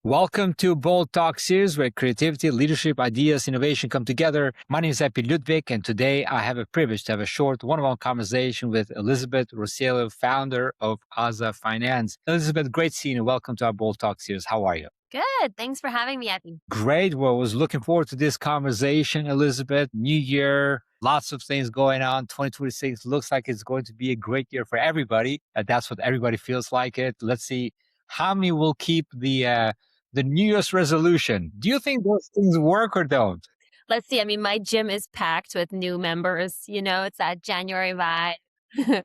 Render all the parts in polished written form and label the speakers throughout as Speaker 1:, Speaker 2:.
Speaker 1: Welcome to Bold Talk series where creativity, leadership, ideas, innovation come together. My name is Epi Ludvik, and today I have a privilege to have a short one-on-one conversation with Elizabeth Rossiello, founder of AZA Finance. Elizabeth, great seeing you. Welcome to our Bold Talk series. How are you?
Speaker 2: Good. Thanks for having me, Epi.
Speaker 1: Great. Well, I was looking forward to this conversation, Elizabeth. New year, lots of things going on. 2026 looks like it's going to be a great year for everybody. That's what everybody feels like it. Let's see how many will keep the New Year's resolution. Do you think those things work or don't?
Speaker 2: Let's see. I mean, my gym is packed with new members. It's that January vibe.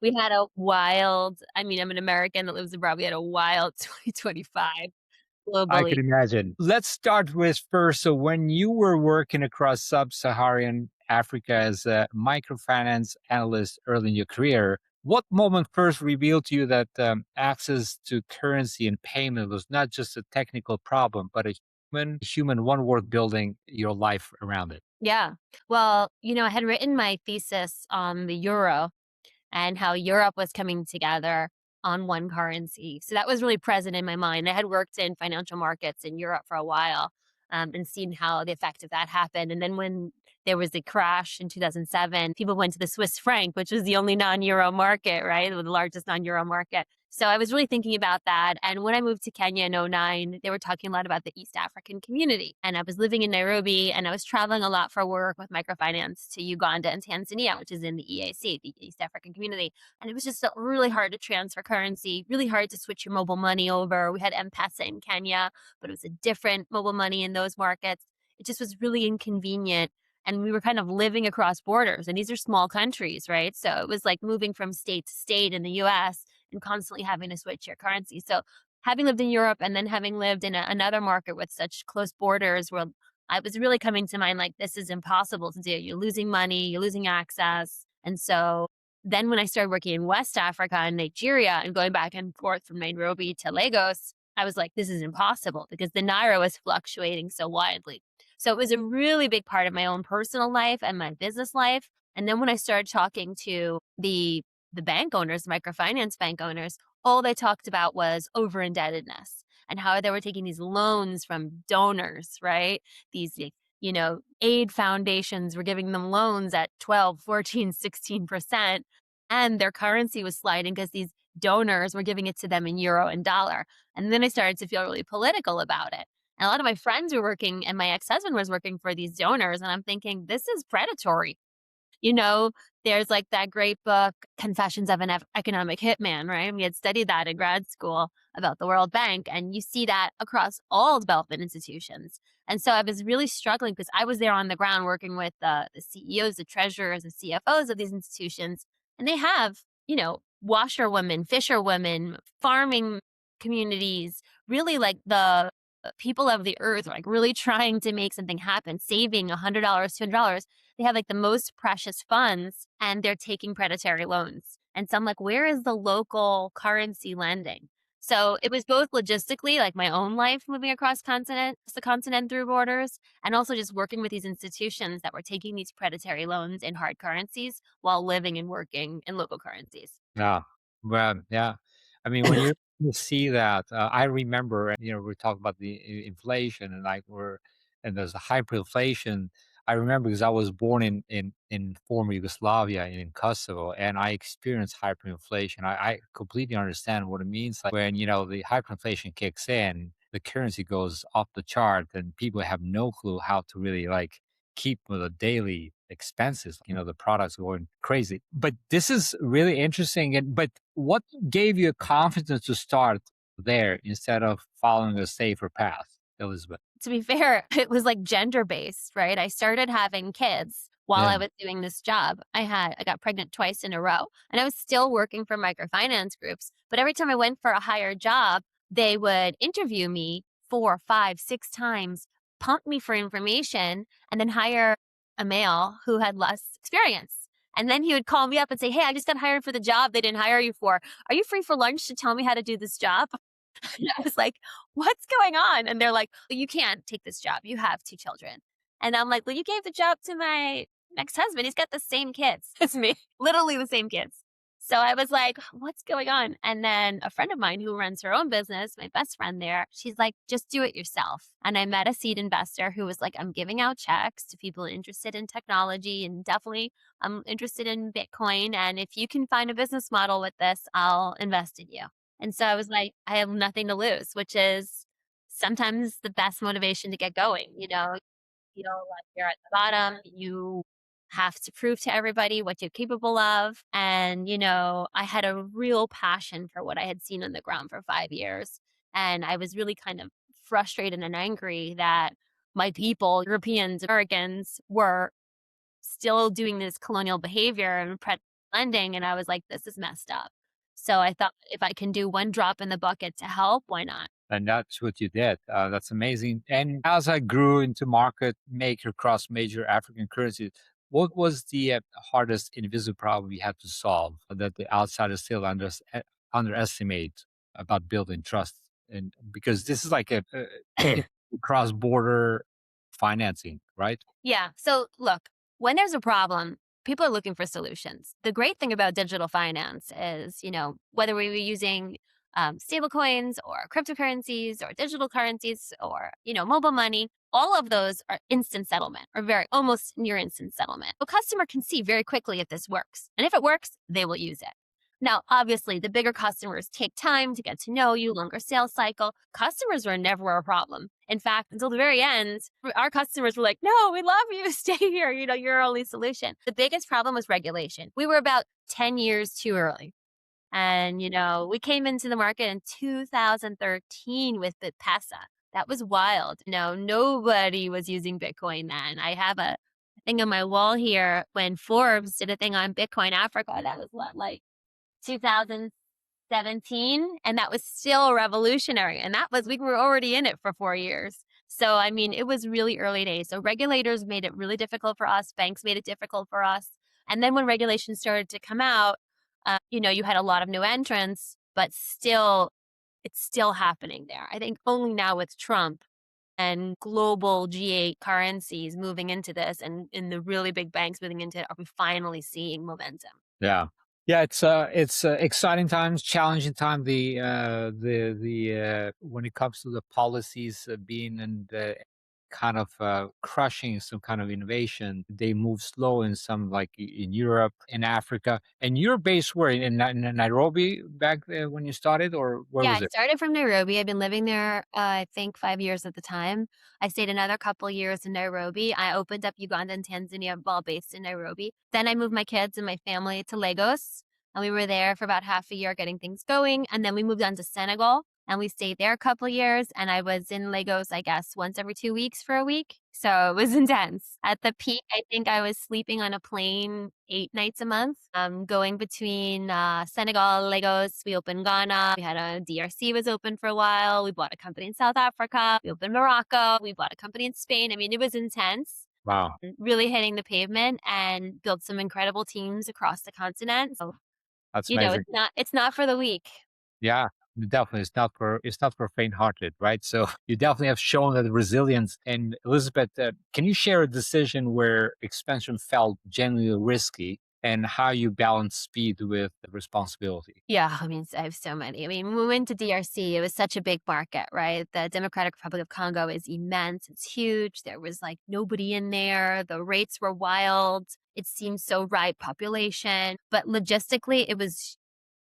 Speaker 2: We had a wild, I'm an American that lives abroad. We had a wild 2025
Speaker 1: I could
Speaker 2: globally.
Speaker 1: imagine. Let's start with first. So when you were working across sub-Saharan Africa as a microfinance analyst early in your career, what moment first revealed to you that access to currency and payment was not just a technical problem, but a human one worth building your life around it?
Speaker 2: Yeah. Well, I had written my thesis on the euro and how Europe was coming together on one currency. So that was really present in my mind. I had worked in financial markets in Europe for a while and seen how the effect of that happened. And then when there was the crash in 2007, people went to the Swiss franc, which was the only non-euro market, right? The largest non-euro market. So I was really thinking about that. And when I moved to Kenya in '09, they were talking a lot about the East African community. And I was living in Nairobi and I was traveling a lot for work with microfinance to Uganda and Tanzania, which is in the EAC, the East African community. And it was just really hard to transfer currency, really hard to switch your mobile money over. We had M-Pesa in Kenya, but it was a different mobile money in those markets. It just was really inconvenient. And we were kind of living across borders. And these are small countries, right? So it was like moving from state to state in the US and constantly having to switch your currency. So having lived in Europe and then having lived in another market with such close borders where I was really coming to mind, like, this is impossible to do. You're losing money, you're losing access. And so then when I started working in West Africa and Nigeria and going back and forth from Nairobi to Lagos, I was like, this is impossible because the Naira was fluctuating so widely. So it was a really big part of my own personal life and my business life. And then when I started talking to the bank owners, microfinance bank owners, all they talked about was over indebtedness and how they were taking these loans from donors, right? These aid foundations were giving them loans at 12, 14, 16%. And their currency was sliding because these donors were giving it to them in euro and dollar. And then I started to feel really political about it. And a lot of my friends were working, and my ex-husband was working for these donors. And I'm thinking, this is predatory. You know, there's like that great book, Confessions of an Economic Hitman, right? We had studied that in grad school about the World Bank, and you see that across all development institutions. And so I was really struggling because I was there on the ground working with the CEOs, the treasurers, the CFOs of these institutions, and they have, washerwomen, fisherwomen, farming communities, really like the people of the earth, like really trying to make something happen, saving $100, $200. They have like the most precious funds and they're taking predatory loans. And so I'm like, where is the local currency lending? So it was both logistically, like my own life moving across the continent through borders, and also just working with these institutions that were taking these predatory loans in hard currencies while living and working in local currencies.
Speaker 1: Yeah. Well, yeah. I mean, when you see that, I remember, we're talking about the inflation and and there's a hyperinflation. I remember because I was born in former Yugoslavia in Kosovo, and I experienced hyperinflation. I completely understand what it means. Like when, the hyperinflation kicks in, the currency goes off the chart and people have no clue how to really like keep with the daily expenses, the products going crazy. But this is really interesting. But what gave you confidence to start there instead of following a safer path, Elizabeth?
Speaker 2: To be fair, it was like gender based, right? I started having kids while
Speaker 1: Yeah.
Speaker 2: I was doing this job. I got pregnant twice in a row and I was still working for microfinance groups. But every time I went for a higher job, they would interview me 4, 5, 6 times, pump me for information, and then hire a male who had less experience. And then he would call me up and say, hey, I just got hired for the job they didn't hire you for. Are you free for lunch to tell me how to do this job? And I was like, what's going on? And they're like, well, you can't take this job. You have 2 children. And I'm like, well, you gave the job to my ex-husband. He's got the same kids as me, literally the same kids. So I was like, what's going on? And then a friend of mine who runs her own business, my best friend there, she's like, just do it yourself. And I met a seed investor who was like, I'm giving out checks to people interested in technology, and definitely I'm interested in Bitcoin. And if you can find a business model with this, I'll invest in you. And so I was like, I have nothing to lose, which is sometimes the best motivation to get going. You feel like you're at the bottom. You have to prove to everybody what you're capable of. And, I had a real passion for what I had seen on the ground for 5 years. And I was really kind of frustrated and angry that my people, Europeans, Americans, were still doing this colonial behavior and lending. And I was like, this is messed up. So I thought if I can do one drop in the bucket to help, why not?
Speaker 1: And that's what you did. That's amazing. And as I grew into market maker across major African currencies, what was the hardest invisible problem you had to solve that the outsiders still underestimate about building trust? And because this is like a cross border financing, right?
Speaker 2: Yeah. So look, when there's a problem, people are looking for solutions. The great thing about digital finance is, whether we were using stable coins or cryptocurrencies or digital currencies or, mobile money, all of those are instant settlement or very almost near instant settlement. A customer can see very quickly if this works. And if it works, they will use it. Now, obviously, the bigger customers take time to get to know you, longer sales cycle. Customers were never a problem. In fact, until the very end, our customers were like, no, we love you. Stay here. You're our only solution. The biggest problem was regulation. We were about 10 years too early. And, we came into the market in 2013 with Bitpesa. That was wild. Nobody was using Bitcoin then. I have a thing on my wall here when Forbes did a thing on Bitcoin Africa. That was what, like 2017, and that was still revolutionary. And we were already in it for 4 years. So, I mean, it was really early days. So regulators made it really difficult for us. Banks made it difficult for us. And then when regulations started to come out, you had a lot of new entrants, but still, it's still happening there. I think only now with Trump and global G8 currencies moving into this and in the really big banks moving into it, are we finally seeing momentum?
Speaker 1: Yeah. Yeah, it's exciting times, challenging time. The when it comes to the policies being and kind of crushing some kind of innovation, they move slow in some like in Europe, in Africa. And you're based where in Nairobi back there when you started, or where
Speaker 2: Yeah, I
Speaker 1: was it?
Speaker 2: started from Nairobi. I've been living there, I think 5 years at the time. I stayed another couple years in Nairobi. I opened up Uganda and Tanzania while based in Nairobi. Then I moved my kids and my family to Lagos, and we were there for about half a year getting things going. And then we moved on to Senegal, and we stayed there a couple years. And I was in Lagos, I guess, once every 2 weeks for a week. So it was intense. At the peak, I think I was sleeping on a plane 8 nights a month, going between Senegal, Lagos. We opened Ghana. We had a DRC was open for a while. We bought a company in South Africa. We opened Morocco. We bought a company in Spain. I mean, it was intense,
Speaker 1: Wow,
Speaker 2: really hitting the pavement and built some incredible teams across the continent. So,
Speaker 1: that's amazing.
Speaker 2: it's not for the weak.
Speaker 1: Yeah, definitely. It's not for faint-hearted, right? So you definitely have shown that resilience. And Elizabeth, can you share a decision where expansion felt genuinely risky and how you balance speed with responsibility?
Speaker 2: Yeah, I mean, I have so many. I mean, when we went to DRC, it was such a big market, right? The Democratic Republic of Congo is immense. It's huge. There was like nobody in there. The rates were wild. It seemed so right population, but logistically, it was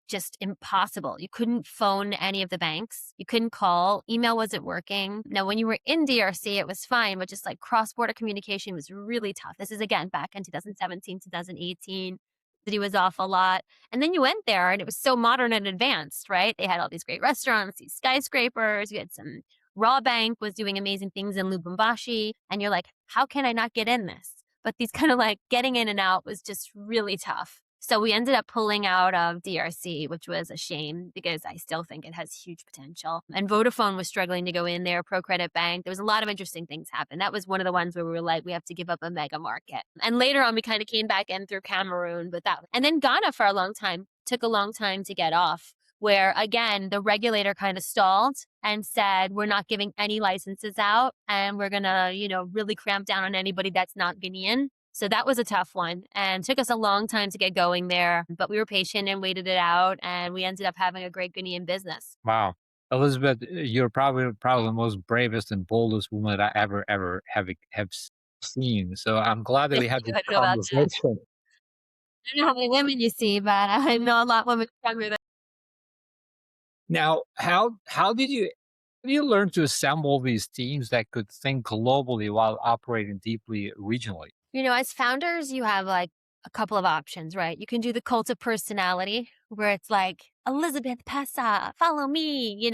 Speaker 2: just impossible. You couldn't phone any of the banks. You couldn't call. Email wasn't working. Now, when you were in DRC, it was fine, but just like cross border communication was really tough. This is again back in 2017, 2018. City was off a lot. And then you went there and it was so modern and advanced, right? They had all these great restaurants, these skyscrapers. You had some Raw Bank was doing amazing things in Lubumbashi. And you're like, how can I not get in this? But these kind of like getting in and out was just really tough. So we ended up pulling out of DRC, which was a shame because I still think it has huge potential. And Vodafone was struggling to go in there, Pro Credit Bank. There was a lot of interesting things happen. That was one of the ones where we were like, we have to give up a mega market. And later on, we kind of came back in through Cameroon, and then Ghana for a long time, took a long time to get off, where again, the regulator kind of stalled and said, we're not giving any licenses out and we're going to, really cramp down on anybody that's not Guinean. So that was a tough one and took us a long time to get going there, but we were patient and waited it out, and we ended up having a great Ghanaian business.
Speaker 1: Wow. Elizabeth, you're probably the most bravest and boldest woman that I ever seen. So I'm glad that
Speaker 2: Thank
Speaker 1: we had
Speaker 2: you.
Speaker 1: this
Speaker 2: I don't know about that.
Speaker 1: conversation.
Speaker 2: I don't know how many women you see, but I know a lot of women stronger than.
Speaker 1: Now, how do you learn to assemble these teams that could think globally while operating deeply regionally?
Speaker 2: As founders, you have like a couple of options, right? You can do the cult of personality where it's like, Elizabeth Pessa, follow me,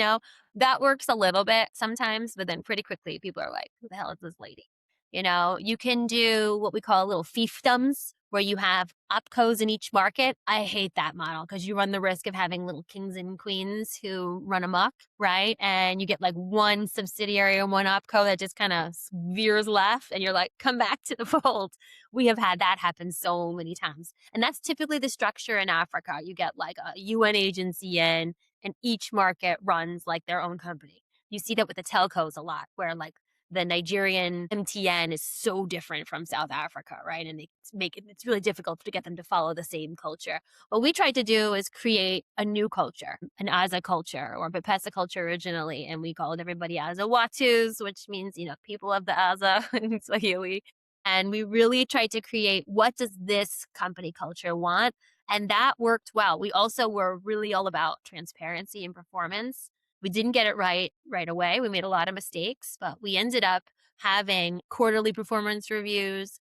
Speaker 2: that works a little bit sometimes, but then pretty quickly people are like, who the hell is this lady? You can do what we call little fiefdoms where you have opcos in each market. I hate that model because you run the risk of having little kings and queens who run amok, right? And you get like one subsidiary or one opco that just kind of veers left and you're like, come back to the fold. We have had that happen so many times. And that's typically the structure in Africa. You get like a UN agency in, and each market runs like their own company. You see that with the telcos a lot, where like the Nigerian MTN is so different from South Africa, right? And it's really difficult to get them to follow the same culture. What we tried to do is create a new culture, an AZA culture or Bepesa culture originally, and we called everybody AZA Watus, which means people of the AZA in Swahili. And we really tried to create, what does this company culture want? And that worked well. We also were really all about transparency and performance. We didn't get it right away. We made a lot of mistakes, but we ended up having quarterly performance reviews,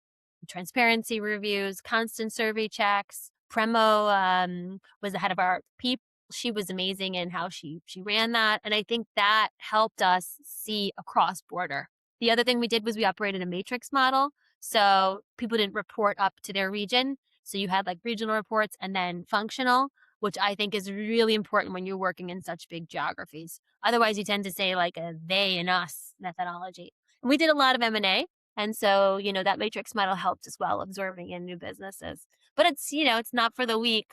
Speaker 2: transparency reviews, constant survey checks. Premo was the head of our people. She was amazing in how she ran that, and I think that helped us see across border. The other thing we did was we operated a matrix model, so people didn't report up to their region. So you had like regional reports and then functional, which I think is really important when you're working in such big geographies. Otherwise, you tend to say like a they and us methodology. And we did a lot of M&A. And so, that matrix model helped as well, absorbing in new businesses. But it's not for the weak,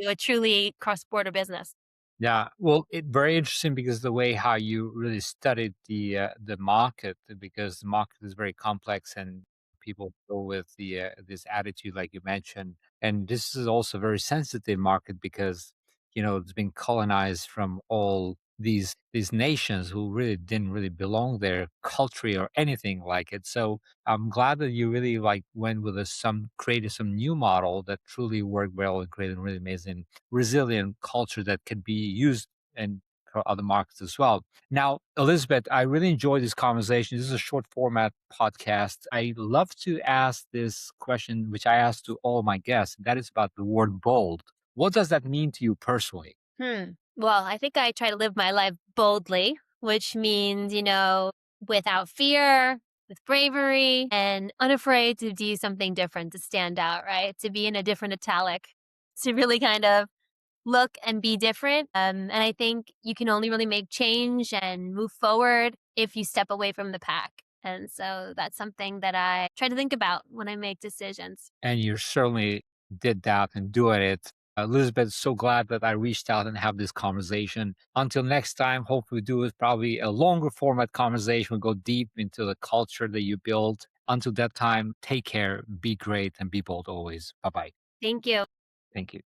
Speaker 2: a truly cross border business.
Speaker 1: Yeah, well, it very interesting because the way how you really studied the market, because the market is very complex and people go with this attitude like you mentioned, and this is also a very sensitive market because it's been colonized from all these nations who really didn't really belong there, culturally or anything like it. So I'm glad that you really like went with created some new model that truly worked well and created really amazing resilient culture that can be used and for other markets as well. Now, Elizabeth, I really enjoyed this conversation. This is a short format podcast. I love to ask this question, which I ask to all my guests. That is about the word bold. What does that mean to you personally?
Speaker 2: Well, I think I try to live my life boldly, which means, without fear, with bravery, and unafraid to do something different, to stand out, right? To be in a different italic, to really kind of look and be different. And I think you can only really make change and move forward if you step away from the pack. And so that's something that I try to think about when I make decisions.
Speaker 1: And you certainly did that and doing it. Elizabeth, so glad that I reached out and have this conversation. Until next time, hope we do is probably a longer format conversation. We'll go deep into the culture that you built. Until that time, take care, be great, and be bold always. Bye bye.
Speaker 2: Thank you.
Speaker 1: Thank you.